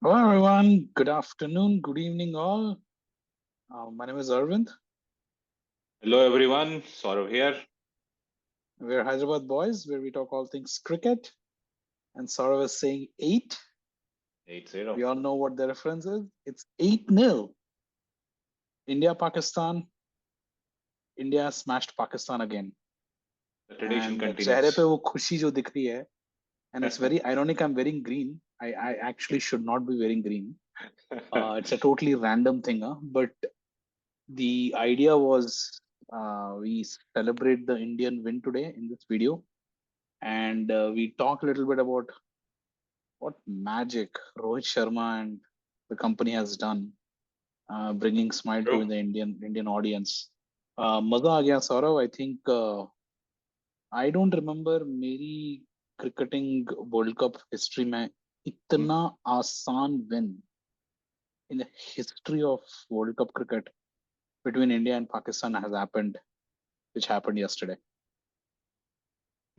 Hello everyone, good afternoon, good evening all. My name is Arvind. Hello everyone, Saurav here. We're Hyderabad boys where we talk all things cricket. And Saurav is saying 8. 8-0. We all know what the reference is. It's 8-0. India-Pakistan. India smashed Pakistan again. The tradition And चेहरे पे continues. वो खुशी जो दिख रही है. And it's very ironic I'm wearing green. I actually should not be wearing green. It's a totally random thing, but the idea was we celebrate the Indian win today in this video. And we talk a little bit about what magic Rohit Sharma and the company has done, bringing smile to True. the Indian audience. मजा आ गया Saurav. I think I don't remember मेरी cricketing World Cup history में Hmm. इतना आसान win in the history of World Cup cricket between India and Pakistan has happened, which happened yesterday.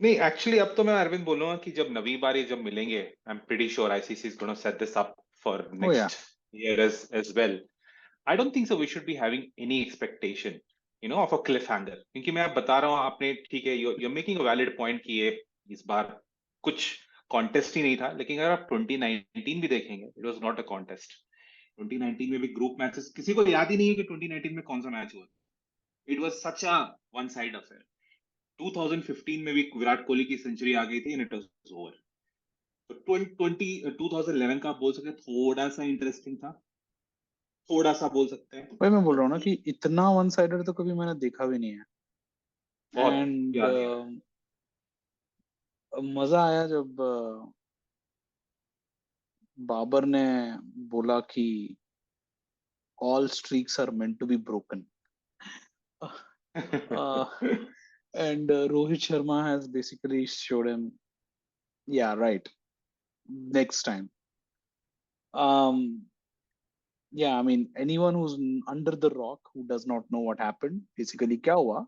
नहीं, actually अब तो मैं अरविंद बोलूंगा कि जब नवी बारी जब मिलेंगे, I am pretty sure ICC is gonna set this up for Oh yeah, next year as well. I don't think so we should be having any expectation of a cliffhanger, क्योंकि मैं बता रहा हूँ आपने, ठीक है, you are making a valid point कि ये इस बार कुछ कॉन्टेस्ट ही नहीं था. लेकिन अगर आप 2019 भी देखेंगे, it was not a contest. 2019 में भी ग्रुप मैचेस, किसी को याद ही नहीं है कि 2019 में कौन सा मैच हुआ. It was such a one side affair. 2015 में भी विराट कोहली की सेंचुरी आ गई थी एंड इट वाज ओवर. तो 2011 का आप बोल सकते हैं थोड़ा सा इंटरेस्टिंग था, थोड़ा सा बोल सकते हैं. वही मैं बोल रहा बट हूँ ना कि इतना वन साइडेड तो कभी मैंने देखा भी नहीं है. बहुत एंड याद नहीं. मजा आया जब बाबर ने बोला कि all streaks are meant to be broken. uh, and Rohit Sharma has basically showed him, yeah, right, next time. Um, yeah, I mean, anyone who's under the rock who does not know what happened, basically क्या हुआ?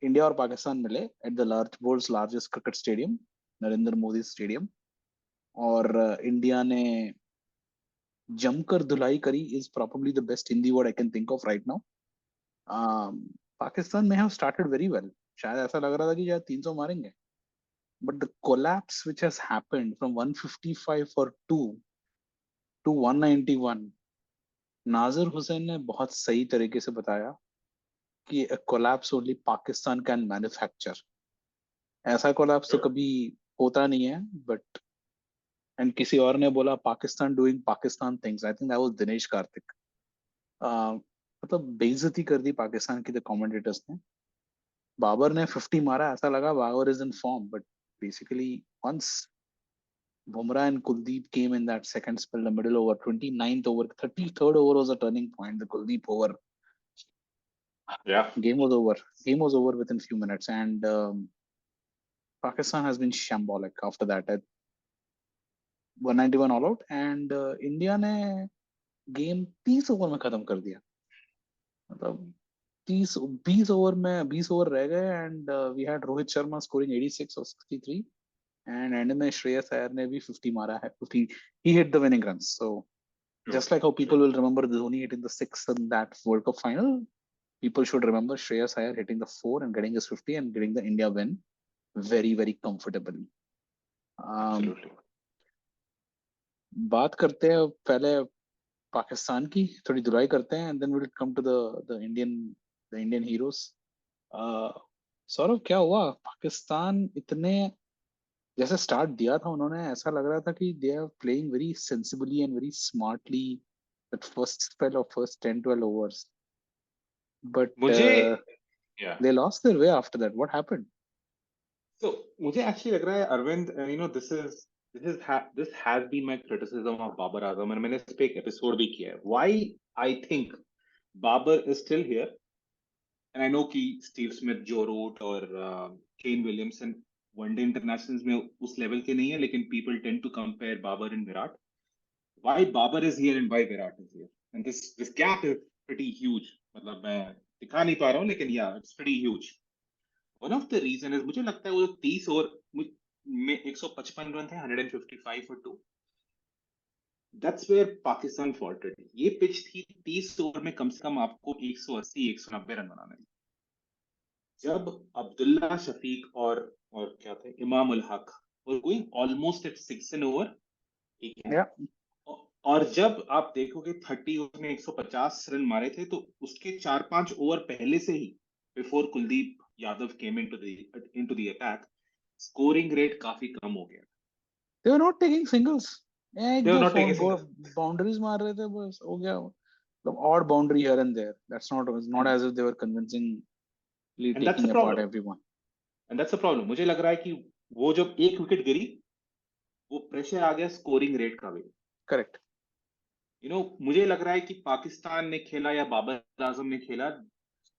India और पाकिस्तान मिले at the world's largest cricket stadium, Narendra Modi stadium. और India ने जमकर धुलाई करी is probably the best Hindi word I can think of right now. Pakistan में have started very well. शायद ऐसा लग रहा था कि यार 300 मारेंगे. But the collapse which has happened from 155 for 2 to 191, नाजिर Hussain ने बहुत सही तरीके से बताया कि a collapse only Pakistan can manufacture. ऐसा collapse तो कभी होता नहीं है. But and किसी और ने बोला Pakistan doing Pakistan things. I think that was Dinesh Karthik. मतलब बेइज्जती कर दी पाकिस्तान की द कमेंटेटर्स ने. बाबर ने 50 मारा, ऐसा लगा Babar is in form, but basically once Bumrah and Kuldeep came in that second spell, the middle over, 29th over, 33rd over was a turning point. The Kuldeep over, Yeah. game was over. Game was over within few minutes, and Pakistan has been shambolic after that. At 191 all out, and India ने game 30 over में खत्म कर दिया. मतलब 20 over में 20 over रह गए, and we had Rohit Sharma scoring 86 और 63, एंड एंड में श्रेयस अय्यर ने भी 50 मारा है. 50, he hit the winning runs. So True. just like how people will remember Dhoni hitting the 6th in that World Cup final, people should remember Shreyas Iyer hitting the 4 and getting his 50 and getting the India win very, very comfortably. Absolutely. बात करते हैं पहले पाकिस्तान की, थोड़ी दुलाई करते हैं, and then we'll come to the Indian heroes. Saurabh क्या हुआ? पाकिस्तान इतने जैसे स्टार्ट दिया था उन्होंने, ऐसा लग रहा था कि they are playing very sensibly and very smartly that first spell of first 10-12 overs, but मुझे या they lost their way after that. What happened? तो मुझे एक्चुअली लग रहा है Arvind, this has been my criticism of Babar Azam, और मैंने इस पे एक एपिसोड भी किया है. Why I think Babar is still here. And I know कि स्टीव स्मिथ, जो रूट और केन विलियमसन वनडे इंटरनेशनल्स में उस लेवल के नहीं है, लेकिन people tend to compare Babar and Virat. Why Babar is here and why Virat is here, and this gap is pretty huge. मतलब मैं दिखा नहीं पा रहा हूँ, लेकिन yeah, it's pretty huge. One of the reason is, मुझे लगता है वो 30 ओवर में 155 रन थे, 155 for 2. That's where Pakistan faltered. ये पिच थी 30 ओवर में कम से कम आपको 180 190 रन बनाने थे। जब अब्दुल्ला शफीक और क्या थे, Imam ul Haq were going almost at 6 an over, ठीक है, Yeah. और जब आप देखोगे 30 ओवर में 150 रन मारे थे, तो उसके 4-5 ओवर पहले से ही, before Kuldeep Yadav came into the attack, scoring rate काफी कम हो गया। They were not taking singles. एक दे वर दो not phone taking single, boundaries मार रहे थे, बस हो गया. The odd boundary here and there. That's not, it's not and as if they were convincingly and that's a taking apart problem, everyone. And that's a problem. मुझे लग रहा है कि वो जब एक विकेट गिरी, वो प्रेशर आ गया स्कोरिंग रेट का भी। Correct. मुझे लग रहा है कि पाकिस्तान ने खेला या बाबर आजम ने खेला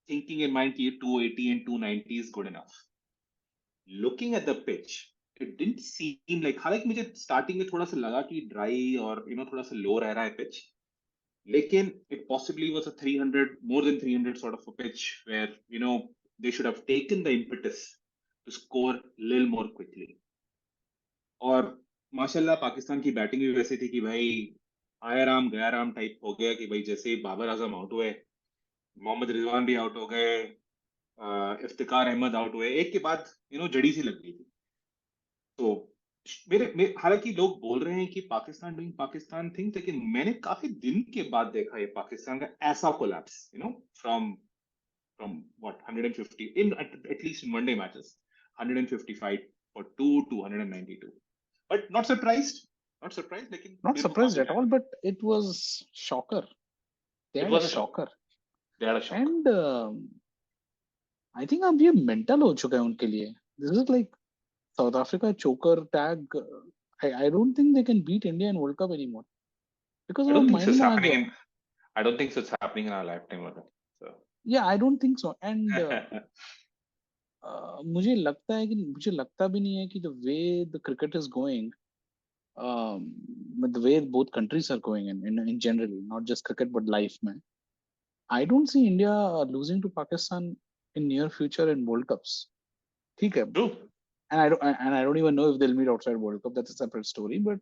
थिंकिंग इन माइंड कि 280 and 290 is good enough. Looking at the pitch, it didn't seem like, हालांकि मुझे स्टार्टिंग में थोड़ा सा लगा कि ड्राई और थोड़ा सा लो रह रहा है पिच, लेकिन it possibly was a 300, more than 300 sort of a pitch where they should have taken the impetus to score a little more quickly. और माशाल्लाह पाकिस्तान की बैटिंग भी वैसे थी कि भाई आया राम गया राम टाइप हो गया, कि भाई जैसे ही बाबर आजम आउट हुए, मोहम्मद रिजवान भी आउट हो गए, इफ्तिकार अहमद आउट हुए, एक के बाद जड़ी सी लग गई थी। तो हालांकि लोग बोल रहे हैं कि पाकिस्तान डूइंग पाकिस्तान थिंग्स, लेकिन मैंने काफी दिन के बाद देखा ये पाकिस्तान का ऐसा collapse, from from what 150 in at least in one day matches, 155 for 2 to 192, but not surprised, लेकिन Not मेरे को surprised काफी at all, लगा, but it was shocker. They it had a was a shock, shocker. they had a shock. And I think अब ये mental हो चुका है उनके लिए. This is like South Africa choker tag. I don't think they can beat India in World Cup anymore because I वो don't think so mind it's में आ happening गया in है. I don't think so it's happening in our lifetime also. So Yeah, I don't think so. And मुझे लगता भी नहीं है कि the way the cricket is going, the way both countries are going in generally, not just cricket but life में, I don't see India losing to Pakistan in near future in World Cups. ठीक है. true, And I don't even know if they'll meet outside World Cup. That's a separate story. But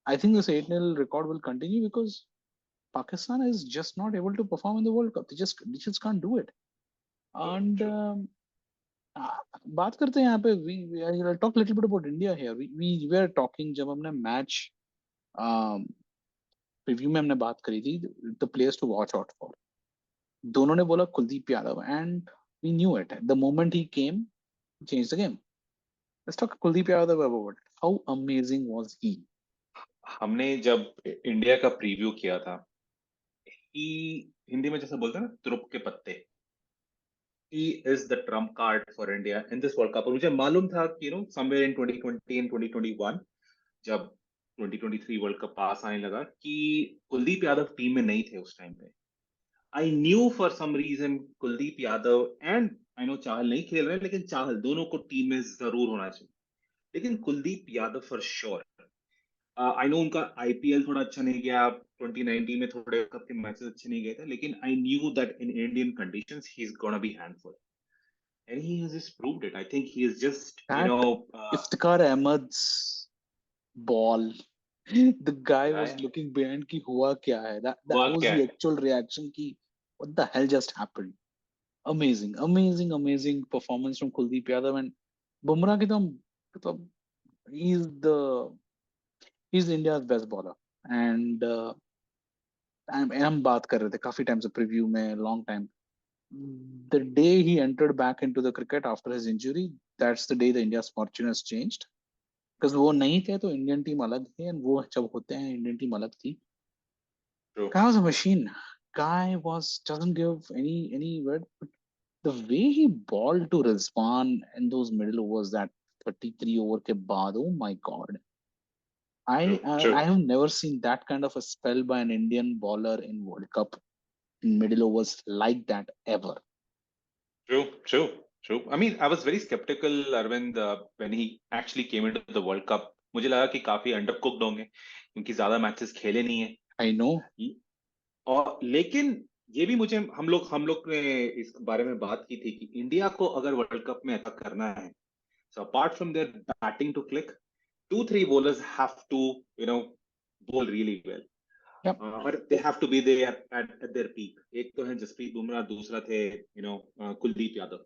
I think this 8-0 record will continue because Pakistan is just not able to perform in the World Cup. They just can't do it. true, And true. बात करते हैं यहाँ पे. I'll talk a little bit about India here. We were talking जब हमने match review में हमने बात करी थी, the players to watch out for. दोनों ने बोला Kuldeep Yadav, and we knew it. The moment he came, he changed the game. Let's talk Kuldeep Yadav about it. How amazing was he? हमने जब इंडिया का प्रीव्यू किया था, कि हिंदी में जैसा बोलते हैं ना, तुरुप के पत्ते, he is the trump card for India in this World Cup। और मुझे मालूम था कि somewhere in 2020 and 2021, जब 2023 वर्ल्ड कप पास आने लगा, कि कुलदीप यादव टीम में नहीं थे उस टाइम पे। I knew for some reason Kuldeep Yadav and I know Chahal नहीं खेल रहे हैं, लेकिन चाहल दोनों को टीम में जरूर होना चाहिए, लेकिन Kuldeep Yadav for sure. I know उनका आईपीएल थोड़ा अच्छा नहीं गया, 2019 में थोड़े कप के मैचेस अच्छे नहीं गए थे, लेकिन I knew that in Indian conditions he is gonna be handful, and he has just proved it. I think he is just That Iftikhar Ahmed's ball, the guy yeah, was yeah. looking behind कि हुआ क्या है. That हुआ was क्या the है, actual reaction कि what the hell just happened. Amazing, amazing, amazing performance from Kuldeep Yadav. And Bumrah की तो मतलब he's the he's India's best bowler. And हम बात कर रहे थे काफी टाइम से प्रीव्यू में, long time. The day he entered back into the cricket after his injury, that's the day the India's fortune has changed. Because वो नहीं थे तो इंडियन टीम अलग थी, and वो जब होते हैं इंडियन टीम अलग थी. true, Guy was a machine. Guy was doesn't give any word. But the way he balled to Rizwan in those middle overs, that 33 over के बाद, oh my God. I true, I true. have never seen that kind of a spell by an Indian bowler in World Cup in middle overs like that ever. True, true, true. I mean, I was very skeptical, Arvind, when he actually came into the World Cup. मुझे लगा कि काफी अंडरकुक्ड होंगे, क्योंकि ज्यादा matches खेले नहीं है। I know. और लेकिन ये भी मुझे हम लोग ने इस बारे में बात की थी कि इंडिया को अगर वर्ल्ड कप में ऐसा करना है, so apart from their batting to click, 2-3 bowlers have to, you know, bowl really well. Yep. But they have to be there at their peak. एक तो है जसप्रीत बुमराह, दूसरा थे Kuldeep Yadav,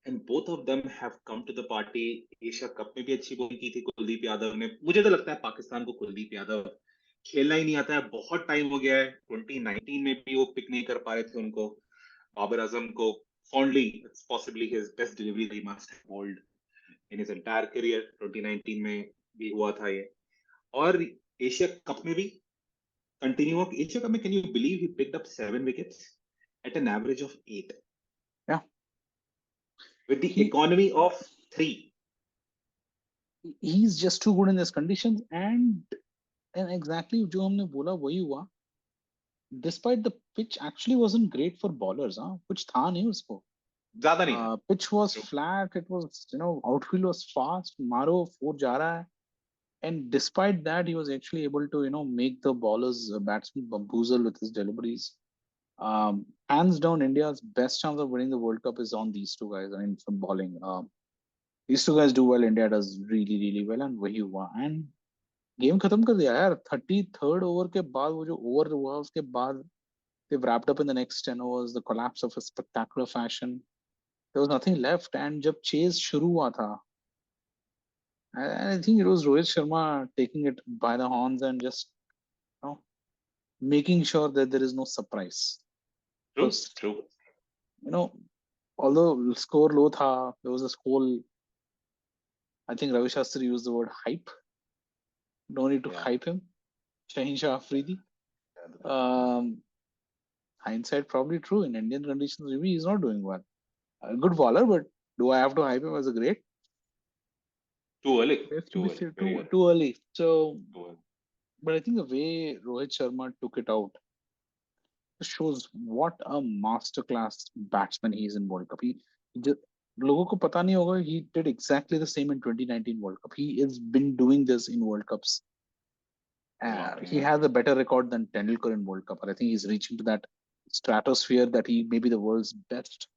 and both of them have come to the party. Asia cup में भी अच्छी bowling की थी कुलदीप यादव ने. मुझे तो लगता है पाकिस्तान को कुलदीप यादव खेलना ही नहीं आता है, बहुत टाइम हो गया है. 2019 में भी वो पिक नहीं कर पा रहे थे उनको. बाबर आजम को fondly, it's possibly his best delivery he must have bowled in his entire career. 2019 में भी हुआ था ये. और एशिया कप में भी कंटिन्यू हुआ. एशिया कप में can you believe he picked up 7 wickets at an average of 8 Yeah. with the He economy of 3. he's just too good in this conditions, and exactly जो हमने बोला वही हुआ. Despite the pitch actually wasn't great for bowlers, हाँ कुछ था नहीं उसको. ज्यादा नहीं था. Pitch was True. flat. It was, outfield was fast. मारो 4 जा रहा है. And despite that, he was actually able to, make the bowlers, batsmen bamboozle with his deliveries. Hands down, India's best chance of winning the World Cup is on these two guys. I mean, from bowling. These two guys do well. India does really, really well, and वही हुआ. And game खत्म कर दिया यार. 33rd over के बाद वो जो over हुआ उसके बाद they've wrapped up in the next 10 overs. The collapse of a spectacular fashion. There was nothing left. And जब chase शुरू हुआ था, I think it was Rohit Sharma taking it by the horns and just, making sure that there is no surprise. True. Because, True. although score low tha, there was this whole, I think Ravi Shastri used the word hype. No need to hype him. Shaheen Shah Afridi. Hindsight probably true. In Indian conditions, maybe he's not doing well. A good bowler, but do I have to hype him as a great? Too early. Too early. So, Too early. but I think the way Rohit Sharma took it out shows what a masterclass batsman he is in World Cup. लोगों को पता नहीं होगा, he did exactly the same in 2019 World Cup. He has been doing this in World Cups. He has a better record than Tendulkar in World Cup. And I think he's reaching to that stratosphere that he may be the world's best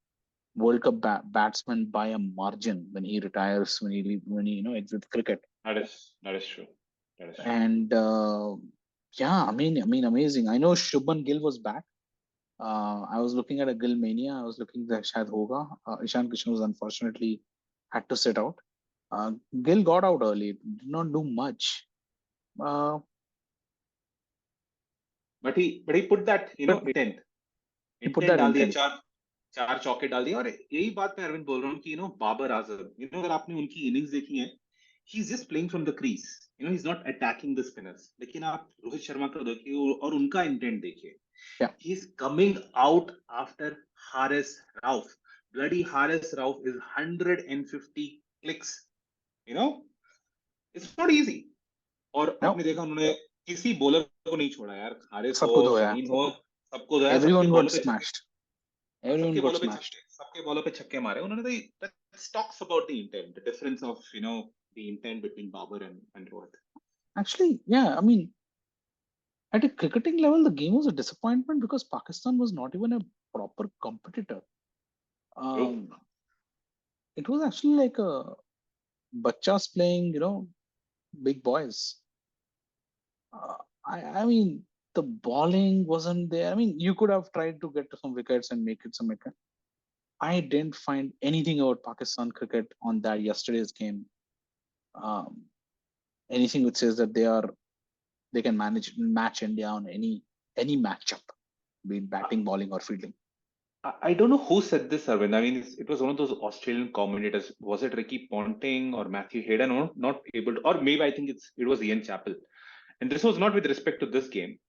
World Cup batsman by a margin when he retires, when he exits cricket. That is true. That is true. And yeah, I mean, amazing. I know Shubman Gill was back. I was looking at a Gill mania. I was looking that shayad hoga. Ishan Kishan was unfortunately had to sit out. Gill got out early. Did not do much. But he put that intent. He put that डाल दिया. intent. चार चौके डाल दिए. और यही बात मैं अरविंद बोल रहा हूँ कि बाबर आजम, अगर आपने उनकी इनिंग्स देखी है, he's just playing from the crease. He's not attacking the spinners. लेकिन आप रोहित शर्मा का देखिए और उनका इंटेंट देखिए. Yeah. He's coming out after Haris Rauf. Bloody Haris Rauf is 150 clicks. It's not easy. और आपने देखा उन्होंने किसी बॉलर को नहीं छोड़ा यार. हारिस हो, शाहीन हो, सबको धोया. Everyone got smashed. Everyone got smashed. सबके बॉलों पे छक्के मारे उन्होंने. तो that talks about the intent, the difference of the intent between Babar and Rohit. Actually, yeah, I mean, at a cricketing level, the game was a disappointment because Pakistan was not even a proper competitor. It was actually like a bachas playing, big boys. I mean, the bowling wasn't there. I mean, you could have tried to get some wickets and make it some wicket. I didn't find anything about Pakistan cricket on that yesterday's game. Anything which says that they can match India on any matchup, be it batting, bowling, or fielding. I don't know who said this, Arvind. I mean, it was one of those Australian commentators. Was it Ricky Ponting or Matthew Hayden? Not able to, or maybe I think it was Ian Chappell. And this was not with respect to this game.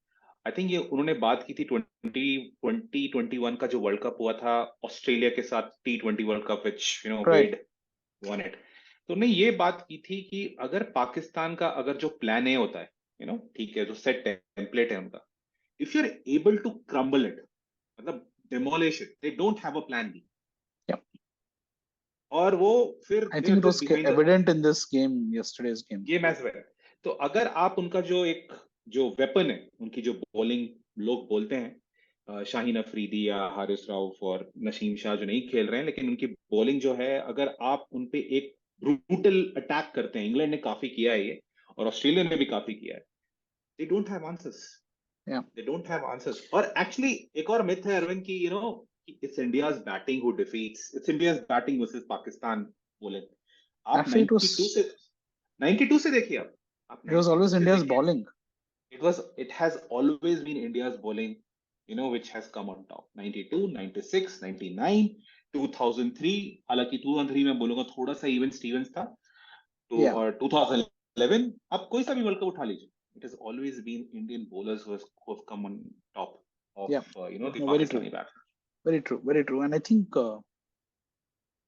I think उन्होंने बात की थी 2021 का जो world cup हुआ था Australia के साथ, T20 world cup, which Wade won it. तो उन्होंने ये बात की थी कि अगर पाकिस्तान का अगर जो प्लान ए होता है, ठीक है, जो सेट टेम्पलेट है उनका, if you're able to crumble it, मतलब demolish it, they don't have a plan B. Yeah. और वो फिर I think it was evident in this game, yesterday's game. Game as well. तो अगर आप उनका जो वेपन है, उनकी जो बॉलिंग लोग बोलते हैं, शाहीन अफरीदी या हारिस राउफ और नसीम शाह जो नहीं खेल रहे हैं, लेकिन उनकी बॉलिंग जो है, अगर आप उनपे एक ब्रूटल अटैक करते हैं, इंग्लैंड ने काफी किया है ये और ऑस्ट्रेलिया ने भी काफी किया है, they don't have answers. Yeah. They don't have answers. Or actually, एक और myth है अरविंद की, it's India's batting who defeats. It's India's batting versus Pakistan bowling. आप Actually, 92 से देखिए आप it was 92 always से India's देखिए. bowling. It has always been India's bowling, which has come on top. 92, 96, 99, 2003. हालांकि 2003 में बोलूंगा थोड़ा सा इवन स्टीवंस था. Yeah. और 2011 आप कोई सा भी वर्ल्ड कप उठा लीजिए. It has always been Indian bowlers who have come on top of Yeah. the No, very true. Pakistani batsmen. Very true. Very true. And I think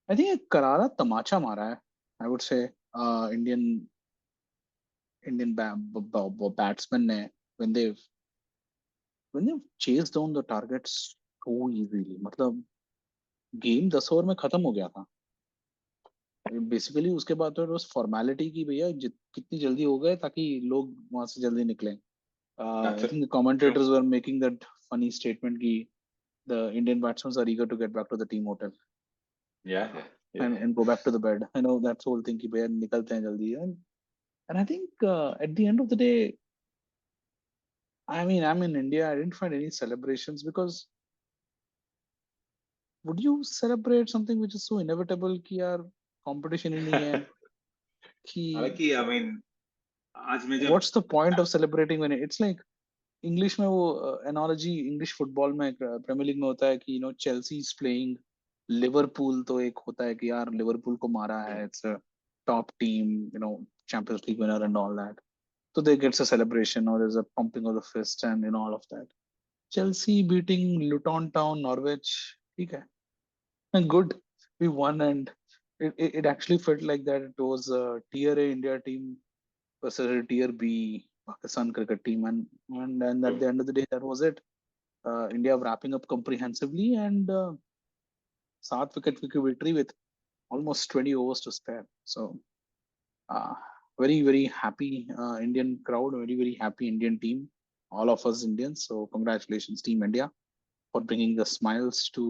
एक करारा तमाचा मारा है. I would say Indian batsmen ने when they've chased down the targets so easily. मतलब game 10 over में खत्म हो गया था. बेसिकली उसके बाद तो बस फॉर्मेलिटी की भैया कितनी जल्दी हो गए ताकि लोग वहां से जल्दी निकलें. I think the commentators were making that funny statement कि the Indian batsmen are eager to get back to the team hotel. Yeah. And go back to the bed. I know that whole thing कि भैया निकलते हैं जल्दी. And I think at the end of the day, I mean, I'm in India. I didn't find any celebrations because would you celebrate something which is so inevitable कि यार competition ही नहीं है कि हालांकि I mean आज में जब what's the point of celebrating when it's like English में वो एनालॉजी इंग्लिश फुटबॉल में प्रीमियर लीग में होता है कि चेल्सी इज प्लेइंग लिवरपूल. तो एक होता है कि यार लिवरपूल को मारा है, it's a top team, Champions League winner and all that. तो दे गेट्स अ सेलिब्रेशन और there is a pumping of the fist and all of that. Chelsea beating Luton Town Norwich, ठीक है, good, we won. And it actually felt like that it was a tier A India team versus a tier B Pakistan cricket team, and at the end of the day, that was it. India wrapping up comprehensively and 7 wicket victory with almost 20 overs to spare. So very very happy Indian crowd, very very happy Indian team, all of us Indians. So congratulations Team India for bringing the smiles to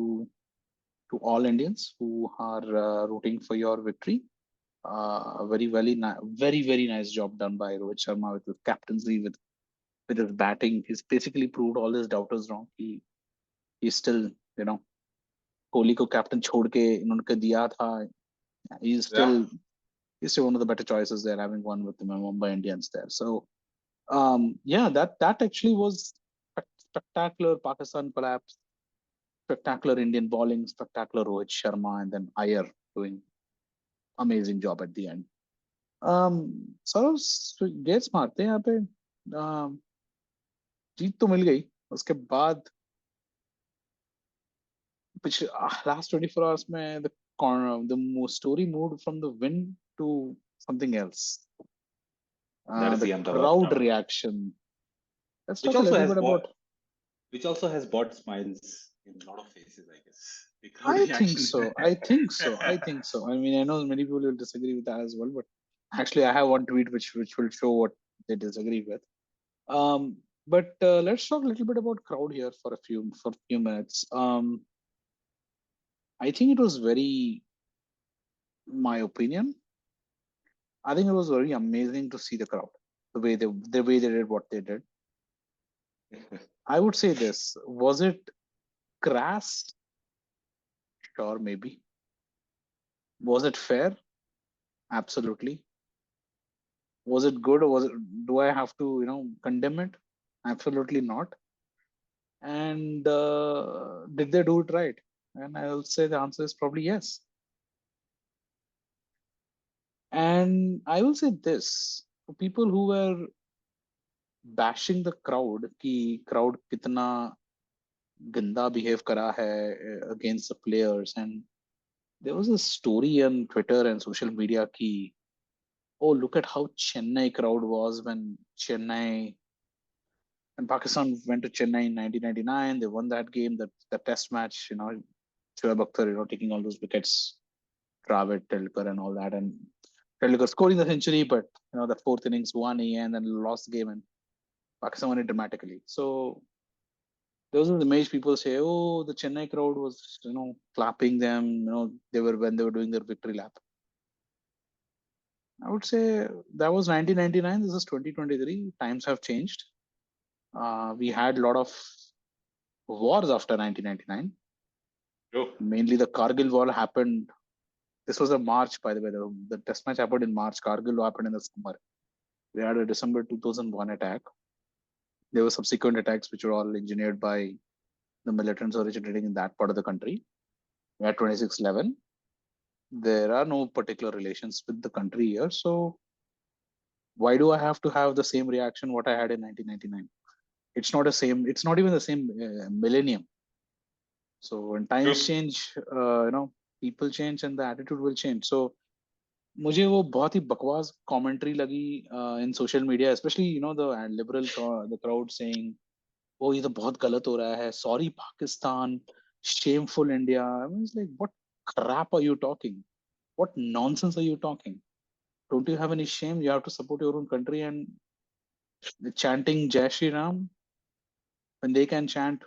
all Indians who are rooting for your victory. Very very nice job done by Rohit Sharma with his captaincy, with his batting. He's basically proved all his doubters wrong. He's still, Kohli को captain छोड़ के इन्होंने दिया था. He's still one of the better choices there, having won with the Mumbai Indians there. So yeah, that actually was spectacular Pakistan collapse, spectacular Indian bowling, spectacular Rohit Sharma, and then Iyer doing amazing job at the end. Sir गेट्स मारते हैं यहाँ पे. जीत तो मिल गई. उसके बाद पिछले last 24 hours में the story moved from the win to something else. That is The the Ahmedabad crowd reaction. Let's which talk a also little has bit about. which also has brought smiles in a lot of faces, I guess. The crowd I reaction. think so. I think so. I mean, I know many people will disagree with that as well, but actually, I have one tweet which will show what they disagree with. But let's talk a little bit about crowd here for a few minutes. I think it was my opinion, I think it was very amazing to see the crowd, the way they did what they did. I would say this: was it crass? Sure, maybe. Was it fair? Absolutely. Was it good, or do I have to condemn it? Absolutely not. And did they do it right? And I'll say the answer is probably yes. And I will say this: for people who were bashing the crowd कि crowd कितना गंदा behave करा है against the players, and there was a story on Twitter and social media कि oh, look at how Chennai crowd was when Pakistan went to Chennai in 1999. They won that game, the test match, Shoaib Akhtar, taking all those wickets, Dravid, Tendulkar and all that, and Tendulkar scoring the century, but that fourth innings won and then lost the game, and Pakistan won it dramatically. So those are the image people say, oh, the Chennai crowd was, clapping them, when they were doing their victory lap. I would say that was 1999. This is 2023. Times have changed. We had a lot of wars after 1999. True. Mainly the Kargil war happened. This was a March, by the way. The test match happened in March. Kargil happened in the summer. We had a December 2001 attack. There were subsequent attacks which were all engineered by the militants originating in that part of the country. We had 2611. There are no particular relations with the country here. So why do I have to have the same reaction what I had in 1999? It's not the same. It's not even the same millennium. So when times True. change, people change and the attitude will change. So मुझे वो बहुत ही बकवास commentary लगी in social media, especially the liberal the crowd saying, "Oh, ये तो बहुत गलत हो रहा है. Sorry, Pakistan. Shameful India." I mean, it's like, what crap are you talking? What nonsense are you talking? Don't you have any shame? You have to support your own country, and chanting Jai Shri Ram when they can chant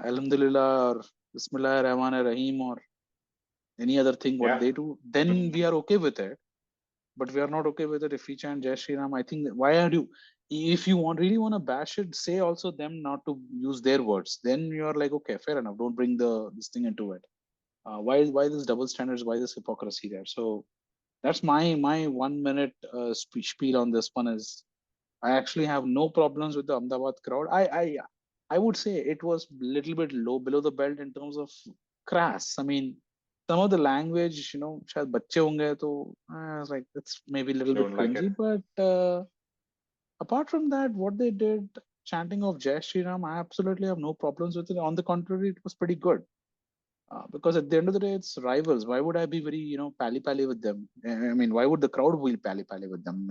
Alhamdulillah or Bismillah Rahman Rahim or any other thing what Yeah. they do, then we are okay with it. But we are not okay with it if we chant Jai Shri Ram. I think why are you? If you really want to bash it, say also them not to use their words. Then you are like, okay, fair enough. Don't bring this thing into it. Why this double standards? Why this hypocrisy there? So that's my 1 minute spiel on this one. Is I actually have no problems with the Ahmedabad crowd. I would say it was little bit low below the belt in terms of crass. I mean, some of the language, शायद बच्चे होंगे तो I was like it's maybe a little bit Don't like cringy, it. but apart from that, what they did, chanting of Jai Shri Ram, I absolutely have no problems with it. On the contrary, it was pretty good. Because at the end of the day, it's rivals. Why would I be very, pally with them? I mean, why would the crowd be pally with them?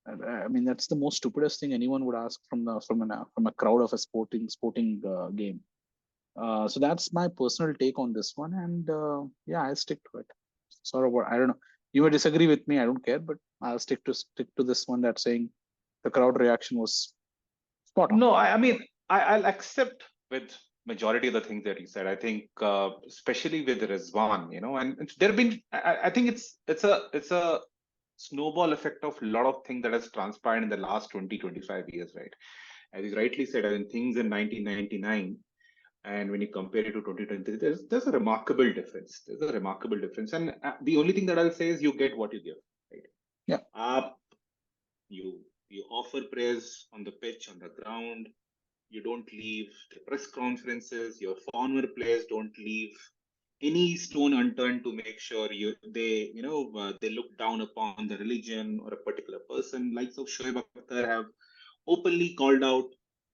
I mean, that's the most stupidest thing anyone would ask from a crowd of a sporting game. So that's my personal take on this one, and yeah, I stick to it. Sort of what I don't know. You may disagree with me. I don't care, but I'll stick to this one. That's saying the crowd reaction was spot on. No, I mean, I'll accept with majority of the things that you said. I think, especially with Rizwan, and there have been. I think it's a snowball effect of a lot of things that has transpired in the last 20-25 years, right? As you rightly said, I mean, things in 1999, and when you compare it to 2023, there's a remarkable difference. There's a remarkable difference, and the only thing that I'll say is you get what you give, right? Yeah. You offer praise on the pitch, on the ground. You don't leave the press conferences. Your former players don't leave any stone unturned to make sure they look down upon the religion or a particular person. Likes of Shoaib Akhtar have openly called out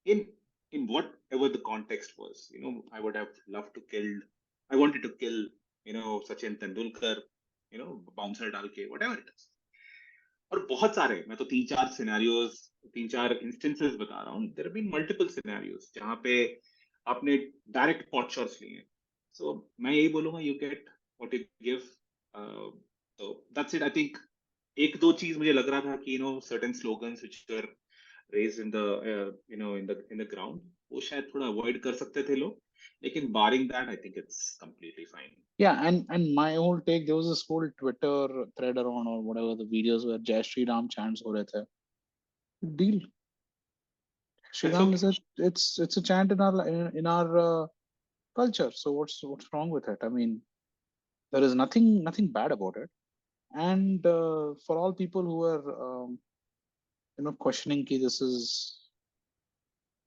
in whatever the context was. I would have loved to kill. I wanted to kill. Sachin Tendulkar. Bouncer डाल के whatever it is. और बहुत सारे मैं तो तीन चार instances बता रहा हूँ देयर बीन मल्टीपल सिनेरियोस जहाँ पे आपने डायरेक्ट पॉट शॉट्स लिए हैं सो मैं यही बोलूंगा you get what you give तो दैट्स इट आई थिंक एक दो चीज मुझे लग रहा था कि certain slogans which were raised in the in the ground वो शायद थोड़ा अवॉइड कर सकते थे लोग लेकिन barring that I think it's completely fine Yeah, and my whole take, there was this whole Twitter thread around or whatever the videos where Jai Shri Ram chants हो रहे थे. Big deal. Shri that's Ram okay is it's a chant in our culture. So what's wrong with it? I mean, there is nothing bad about it. And for all people who are questioning ki this is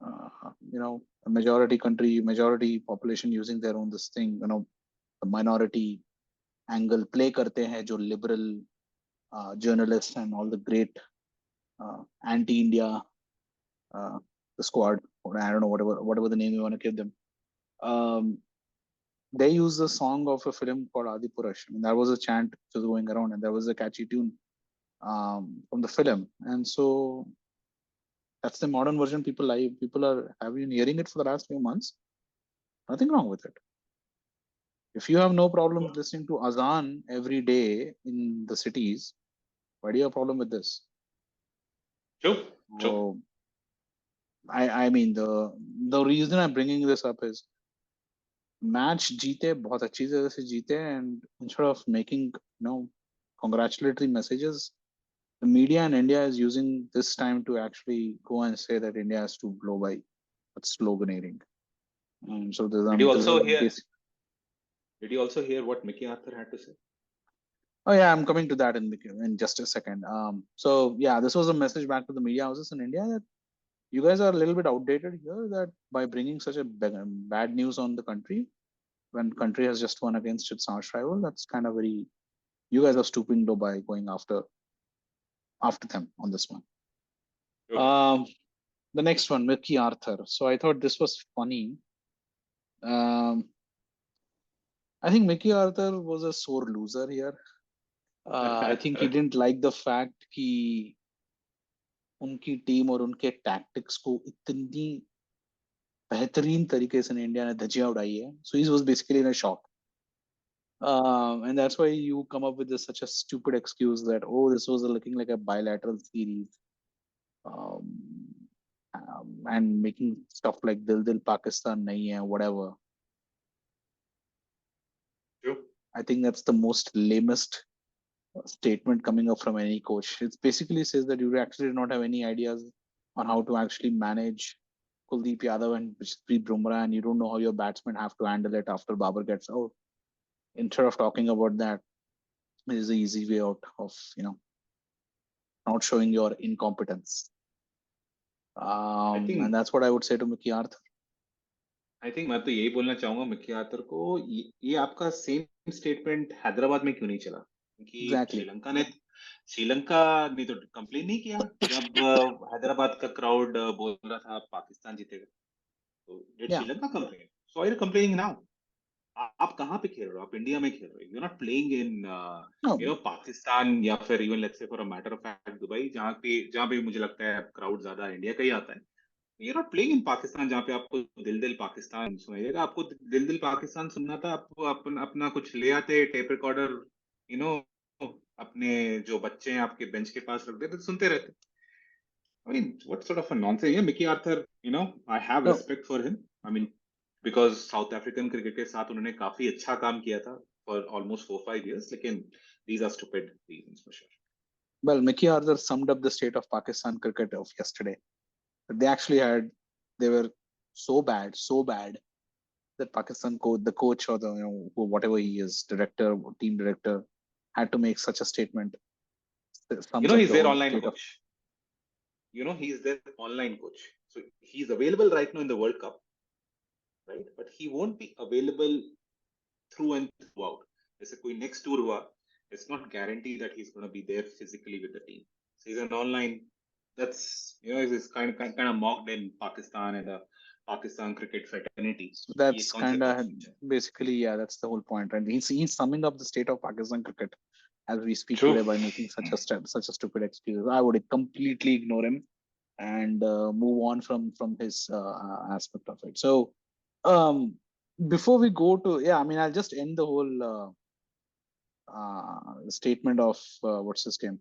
a majority country, majority population using their own this thing, the minority angle play karte hain jo liberal journalists and all the great anti-India the squad, or I don't know, whatever the name you want to give them. Um, they use the song of a film called Adipurush. I mean, that was a chant which was going around, and there was a catchy tune from the film, and so that's the modern version. People have been hearing it for the last few months. Nothing wrong with it. If you have no problem listening to Azan every day in the cities, why do you have a problem with this? true So, I mean, the reason I'm bringing this up is match जीते बहुत अच्छी तरह से जीते and instead of making congratulatory messages, the media in India is using this time to actually go and say that India has to blow by sloganeering. So there's Did you there's also a hear? basic. Did you also hear what Mickey Arthur had to say? Oh yeah, I'm coming to that in just a second. So yeah, this was a message back to the media houses in India that you guys are a little bit outdated here. That by bringing such a bad news on the country when country has just won against its arch rival, that's kind of very. You guys are stooping low by going after them on this one. True. The next one, Mickey Arthur. So I thought this was funny. I think Mickey Arthur was a sore loser here. I think he didn't like the fact कि उनकी team और उनके tactics को इतनी बेहतरीन तरीके से India ने धजिया उड़ाई है. So he was basically in a shock. And that's why you come up with such a stupid excuse that, oh, this was looking like a bilateral series. And making stuff like Dil Dil Pakistan nahi hai, whatever. True. I think that's the most lamest statement coming up from any coach. It basically says that you actually do not have any ideas on how to actually manage Kuldeep Yadav and Shri Bumrah, and you don't know how your batsmen have to handle it after Babar gets out. Instead of talking about that, it is the easy way out of not showing your incompetence. And that's what I would say to Mickey Arthur. I think मैं तो यही बोलना चाहूंगा Mickey Arthur को, ये आपका same statement Hyderabad में क्यों नहीं चला? क्योंकि Exactly. श्रीलंका ने तो कंप्लेन नहीं किया जब हैदराबाद का क्राउड बोल रहा था पाकिस्तान जीतेगा. तो did Sri Lanka complain? So are you complaining now? आप कहाँ पे खेल रहे हो? आप इंडिया में खेल रहे हो. You are not playing in Pakistan या फिर even let's say for a matter of fact Dubai, जहाँ पे मुझे लगता है क्राउड ज्यादा इंडिया का ही आता है. You're not playing in Pakistan जहाँ पे आपको दिल दिल पाकिस्तान सुनाइएगा. आपको दिल दिल पाकिस्तान सुनना था, आपको अपना कुछ ले आते टेप रिकॉर्डर, यू नो, अपने जो बच्चे हैं आपके बेंच के पास रख देते, सुनते रहते. I mean, what sort of a nonsense? Yeah, Mickey Arthur, I have respect for him. I mean, because South African cricket के साथ उन्होंने काफी अच्छा काम किया था for almost 4-5 years. लेकिन these are stupid reasons for sure. Well, Mickey Arthur summed up the state of Pakistan cricket of yesterday. They were so bad that Pakistan the coach or the whatever he is, director, team director, had to make such a statement. He's their online coach. He's their online coach. So he's available right now in the World Cup, right? But he won't be available through and throughout. There's a next tour hua, it's not guaranteed that he's going to be there physically with the team. So he's an online. That's it's kind of mocked in Pakistan and the Pakistan cricket fraternity. So that's kind of basically that's the whole point, right? He's summing up the state of Pakistan cricket as we speak today by making such a stupid excuse. I would completely ignore him and move on from his aspect of it. So before we go to I'll just end the whole statement of what's his name,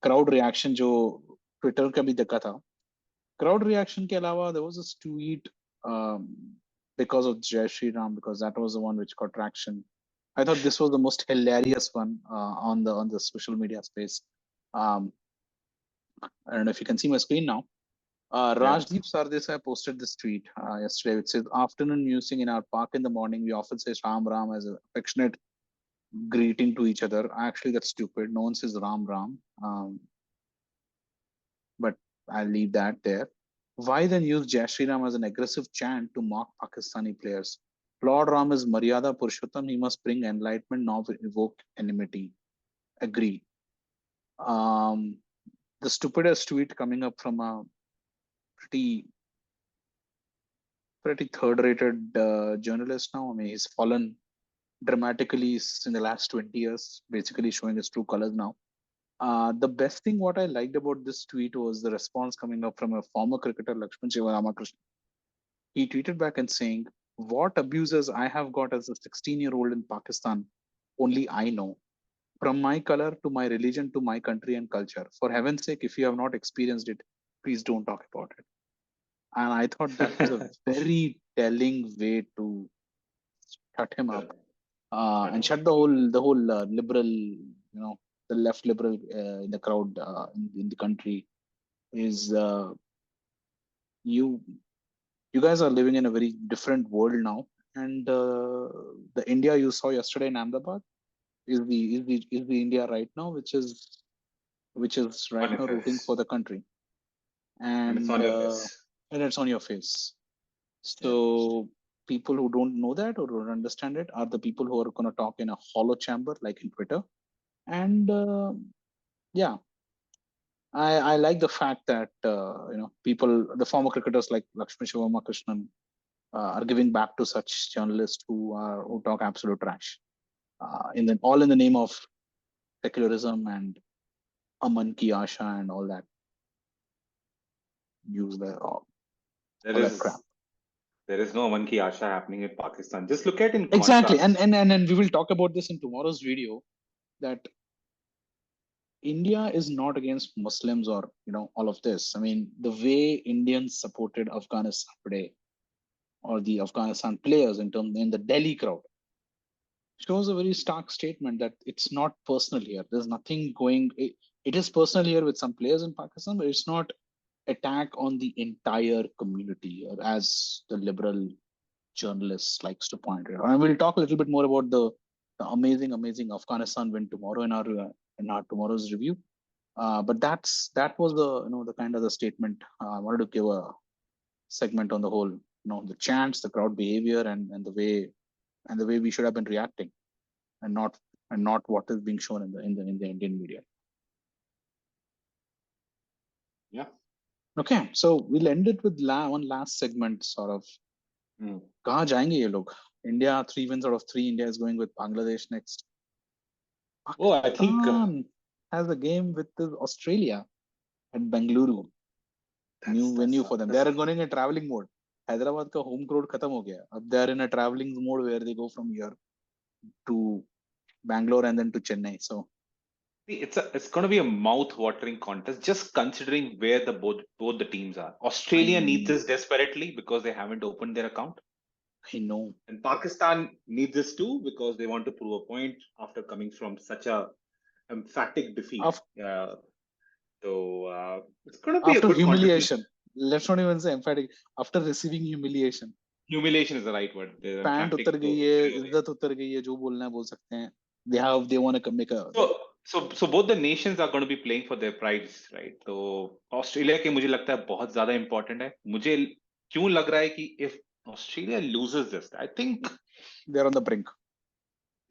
crowd reaction जो Twitter का भी देखा था. Crowd reaction के अलावा there was a tweet because of Shri Ram, because that was the one which got traction. I thought this was the most hilarious one on the social media space. I don't know if you can see my screen now. Rajdeep Sardesai posted this tweet yesterday, which says, "Afternoon musing in our park in the morning, we often say Ram Ram as an affectionate greeting to each other." Actually, that's stupid. No one says Ram Ram. But I'll leave that there. Why then use Jai Shri Ram as an aggressive chant to mock Pakistani players? Lord Ram is Maryada Purushottam. He must bring enlightenment, not evoke enmity. Agree. The stupidest tweet coming up from a pretty third-rated journalist now. I mean, he's fallen dramatically in the last 20 years, basically showing his true colors now. The best thing what I liked about this tweet was the response coming up from a former cricketer, Lakshman Ramakrishnan. He tweeted back and saying, "What abuses I have got as a 16-year-old in Pakistan, only I know. From my color to my religion to my country and culture. For heaven's sake, if you have not experienced it, please don't talk about it." And I thought that was a very telling way to shut him up and shut the whole liberal, the left liberal in the crowd in the country is you guys are living in a very different world now, and the India you saw yesterday in Ahmedabad is the India right now, which is On right your now rooting for face. the country, And it's and on your face. it's on your face. Yeah. So people who don't know that or don't understand it are the people who are going to talk in a hollow chamber, like in Twitter. And yeah, I like the fact that people, the former cricketers like Lakshmi Shivama Krishnan, are giving back to such journalists who talk absolute trash, all in the name of secularism and Aman ki Asha and all that. Use the all There that crap. is there is no Aman ki Asha happening in Pakistan. Just look at in Exactly, contrast. and we will talk about this in tomorrow's video. That India is not against Muslims or all of this. I mean, the way Indians supported Afghanistan today, or the Afghanistan players in the Delhi crowd, shows a very stark statement that it's not personal here. There's nothing going. It is personal here with some players in Pakistan, but it's not attack on the entire community, or as the liberal journalist likes to point out. And we'll talk a little bit more about the amazing Afghanistan win tomorrow in our tomorrow's review. But that was the kind of the statement I wanted to give a segment on the whole, the chants, the crowd behavior, and the way we should have been reacting, and not what is being shown in the Indian media. Yeah. Okay, so we'll end it with one last segment, sort of. कहाँ जाएंगे ये लोग? India 3 wins out of 3. India is going with Bangladesh next. Oh, I think Pakistan has a game with Australia at Bengaluru. New venue for them. They are going in a traveling mode. Hyderabad का home crowd खत्म हो गया. अब they are in a traveling mode where they go from here to Bangalore and then to Chennai. So it's going to be a mouth-watering contest, just considering where both the teams are. Australia I needs this desperately because they haven't opened their account, know. and Pakistan needs this too because they want to prove a point after coming from such a emphatic defeat. So it's going to be a After good humiliation, contest. let's not even say emphatic. After receiving humiliation, Humiliation is the right word. Pant उतर गई है, इज्जत उतर गई है, जो बोलना है बोल सकते हैं. They want to make a. So both the nations are going to be playing for their prides, right? तो ऑस्ट्रेलिया के मुझे लगता है बहुत ज्यादा important है. मुझे क्यों लग रहा है कि if Australia loses this, I think they're on the brink.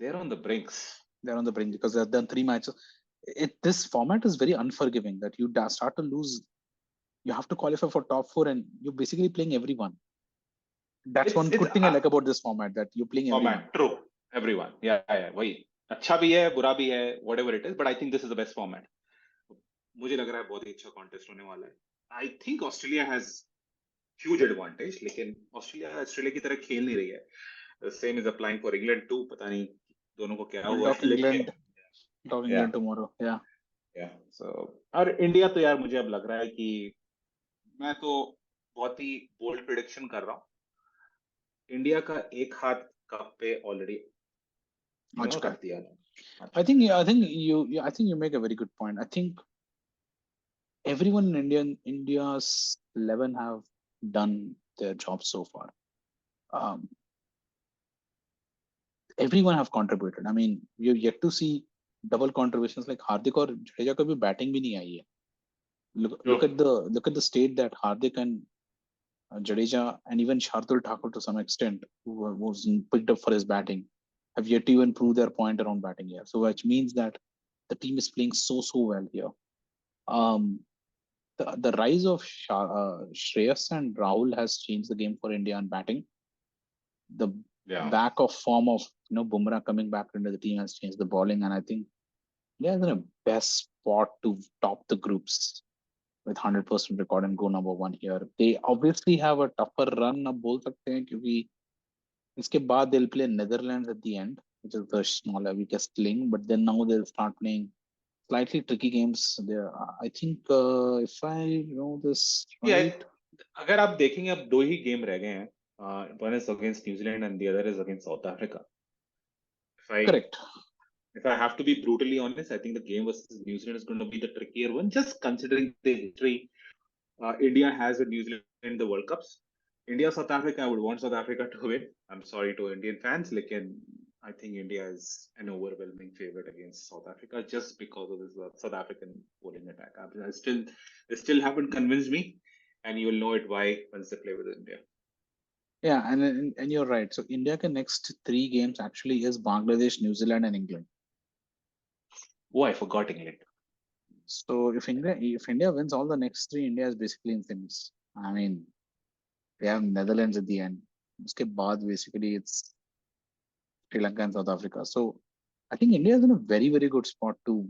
They're on the brinks. They're on the brink because they've done 3 matches. This format is very unforgiving. That you start to lose, you have to qualify for top 4, and you're basically playing everyone. That's one good thing I like about this format, that you're playing everyone. True, everyone. Yeah. वही अच्छा भी है, बुरा भी है, whatever it is. But I think this is the best format. मुझे लग रहा है बहुत ही अच्छा contest होने वाला है. I think Australia has huge advantage, लेकिन ऑस्ट्रेलिया की तरह खेल नहीं रही है. The same is applying for England too. पता नहीं दोनों को क्या हुआ है, लेकिन talk England tomorrow. Yeah. So और इंडिया तो यार मुझे अब लग रहा है कि मैं तो बहुत ही बोल्ड प्रेडिक्शन कर रहा हूँ. इंडिया का एक हाथ कप पे ऑलरेडी रख दिया. I think you make a very good point. I think everyone in India's 11 have done their job so far. Everyone have contributed. I mean, you're yet to see double contributions like Hardik or Jadeja का भी batting भी नहीं आई है. Look at the state that Hardik and Jadeja and even Shardul Thakur to some extent, who was picked up for his batting, have yet to even prove their point around batting here. So which means that the team is playing so well here. The rise of Shreyas and Rahul has changed the game for India in batting. The back of form of Bumrah coming back into the team has changed the bowling, and I think they're in the best spot to top the groups with 100% record and go number 1 here. They obviously have a tougher run, अब बोल सकते हैं, क्योंकि इसके बाद they'll play Netherlands at the end, which is the smaller, weakest link, but then now they'll start playing slightly tricky games there. I think if I know this right, अगर आप देखेंगे अब 2 ही गेम रह गए हैं. One is against New Zealand and the other is against South Africa. Correct. If I have to be brutally honest, I think the game versus New Zealand is going to be the trickier one, just considering the history India has with New Zealand in the World Cups. India, South Africa, I would want South Africa to win. I'm sorry to Indian fans. Like, I think India is an overwhelming favorite against South Africa just because of this South African bowling attack. They still haven't convinced me, and you'll know it why once they play with India. Yeah, and you're right. So India can next three games actually is Bangladesh, New Zealand, and England. Oh, I forgot England. So if India wins all the next three, India is basically in semis. I mean, they have Netherlands at the end. Uske baad basically it's Sri Lanka and South Africa. So I think India is in a very very good spot to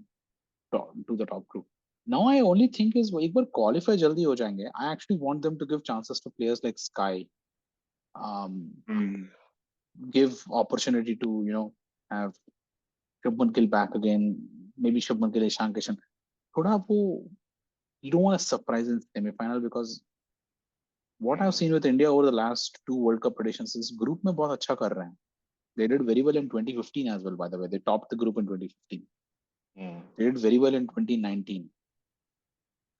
the top group. Now I only think is एक बार qualify जल्दी हो जाएंगे. I actually want them to give chances to players like Sky. Give opportunity to have Shubman Gill back again. Maybe Shubman Gill, Ishan Kishan. थोड़ा वो you don't want to surprise in semi-final because what I've seen with India over the last two World Cup editions is group में बहुत अच्छा कर रहे हैं. They did very well in 2015 as well, by the way. They topped the group in 2015. They did very well in 2019.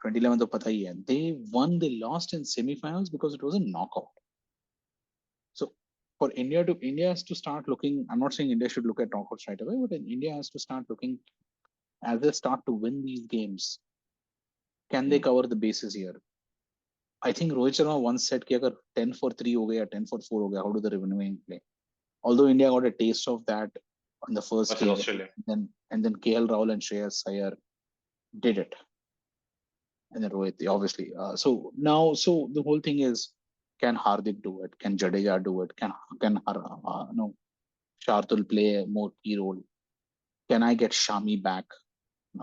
2011 तो पता ही है. They lost in semi-finals because it was a knockout. So for India has to start looking. I'm not saying India should look at knockouts right away, but India has to start looking as they start to win these games. Can they cover the bases here? I think Rohit Sharma once said कि अगर 10 for 3 हो गया 10 for 4 हो गया, how do the remaining play? Although India got a taste of that in the first game, and then KL Rahul and Shreyas Iyer did it, and then Rohit obviously. So the whole thing is, can Hardik do it? Can Jadeja do it? Can Shardul play a more key role? Can I get Shami back?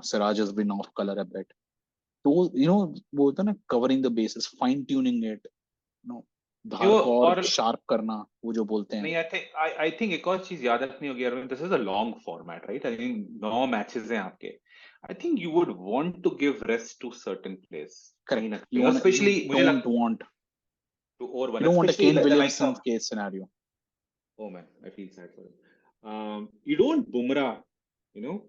Siraj has been off color a bit. So वो होता है ना, covering the bases, fine tuning it, धार को और sharp करना, वो जो बोलते हैं. नहीं, I think एक और चीज याद रखनी होगी Arvind. This is a long format, right? I think 9 matches हैं आपके. I think you would want to give rest to certain players. Correct. Especially you don't want to over one. You don't want a Kane Williamson case scenario. Oh man, I feel sad for him. You don't want Bumrah,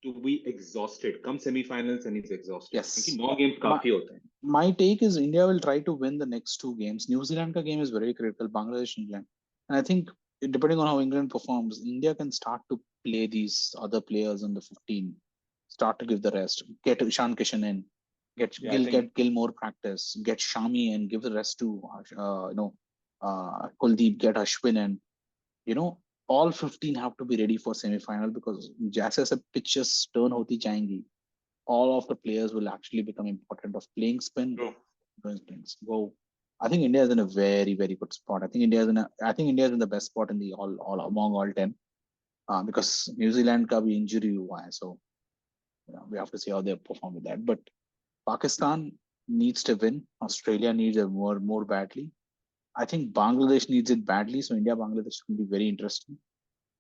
to be exhausted. Come semi-finals and he's exhausted. Yes. क्योंकि 9 games काफी होते हैं. My take is India will try to win the next two games. New Zealand ka game is very critical. Bangladesh, England, and I think depending on how England performs, India can start to play these other players in the 15. Start to give the rest. Get Ishan Kishan in. Get Gill more practice. Get Shami in. Give the rest to Kuldeep. Get Ashwin in. All 15 have to be ready for semi-final because जैसे जैसे pitches turn होती जाएंगी, all of the players will actually become important of playing spin. Go. I think India is in a very very good spot. I think India is in the best spot in the all among all 10. Because New Zealand का भी injury हुआ है, so we have to see how they perform with that. But Pakistan needs to win. Australia needs it more badly. I think Bangladesh needs it badly, so India Bangladesh will be very interesting.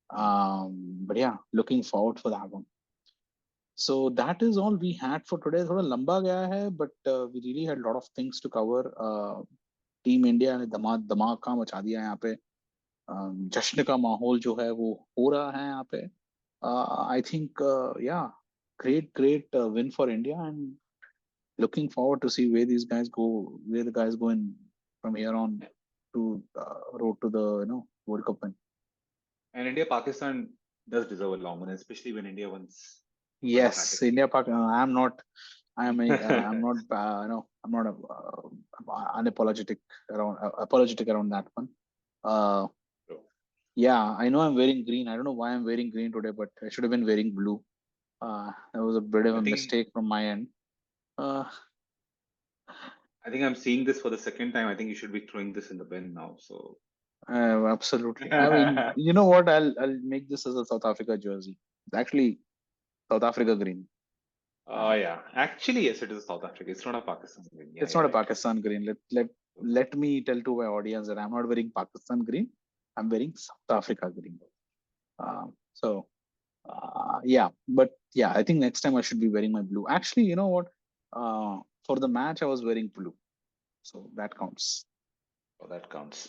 But yeah, looking forward for that one. So that is all we had for today. थोड़ा लंबा गया है, but we really had a lot of things to cover. Team India ने धमाका काम मचा दिया है यहाँ पे. जश्न का माहौल जो है वो हो रहा है यहाँ पे. I think great win for India, and looking forward to see where the guys go in from here on to road to the World Cup win. And India Pakistan does deserve a long one, especially when India wins. Yes, India Pakistan. I'm not apologetic around that one. Yeah, I know I'm wearing green. I don't know why I'm wearing green today, but I should have been wearing blue. That was a bit of a mistake from my end. I think I'm seeing this for the second time. I think you should be throwing this in the bin now. So absolutely. I mean, you know what? I'll make this as a South Africa jersey. It's actually South Africa green. Oh yeah, actually yes, it is South Africa. It's not a Pakistan green. It's not a Pakistan green. Let me tell to my audience that I'm not wearing Pakistan green. I'm wearing South Africa green. But I think next time I should be wearing my blue. Actually, you know what? For the match, I was wearing blue, so that counts. Oh, that counts.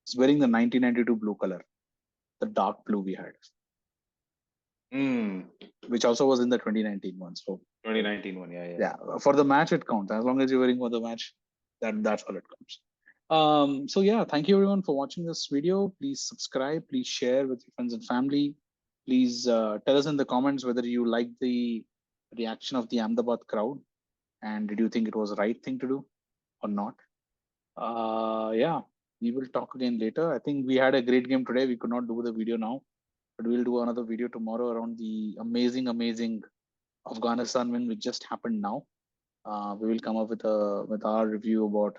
It's wearing the 1992 blue color, the dark blue we had. Hmm. which also was in the 2019 one. So 2019 one, yeah. yeah, for the match it counts. As long as you're wearing for the match, that's all it counts. So yeah, thank you everyone for watching this video. Please subscribe, please share with your friends and family. Please tell us in the comments whether you like the reaction of the Ahmedabad crowd, and did you think it was the right thing to do or not. Yeah, we will talk again later. I think we had a great game today. We could not do the video now, but we'll do another video tomorrow around the amazing Afghanistan win which just happened now. We will come up with our review about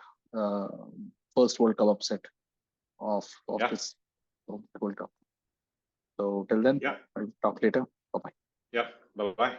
first World Cup upset of Yeah. this World Cup. So till then, Yeah. I'll talk later. Bye bye. Yeah. Bye bye.